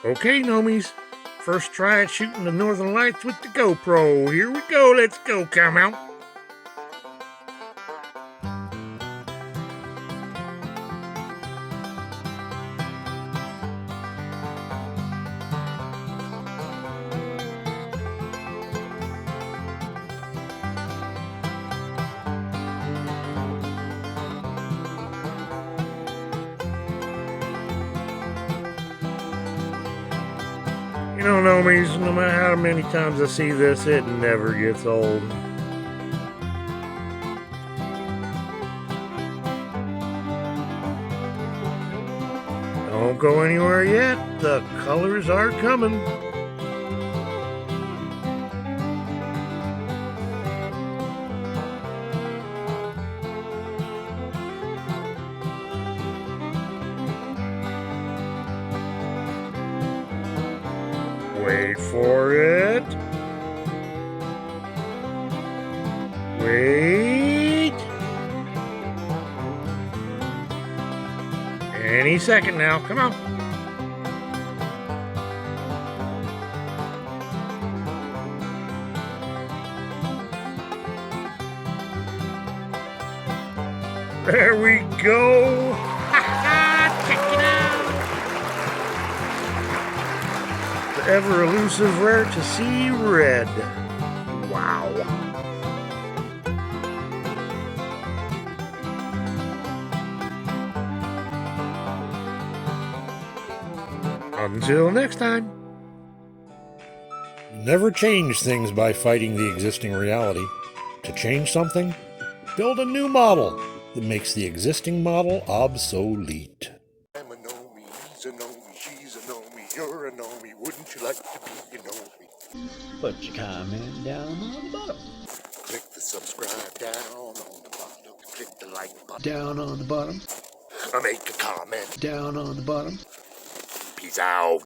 Okay, Gnomies. First try at shooting the Northern Lights with the GoPro. Here we go. Let's go, come out. You know, Gnomies, no matter how many times I see this, it never gets old. Don't go anywhere yet. The colors are coming. Wait for it. Wait. Any second now. Come on. There we go. Check it out. The ever elusive rare to see red. Wow. Until next time. Never change things by fighting the existing reality. To change something, build a new model that makes the existing model obsolete. I'm a Gnomie, he's a Gnomie, she's a Gnomie, you're a Gnomie, wouldn't you like to be a Gnomie? Put your comment down on the bottom. Click the subscribe down on the bottom, click the like button. Down on the bottom. Make a comment. Down on the bottom. Peace out.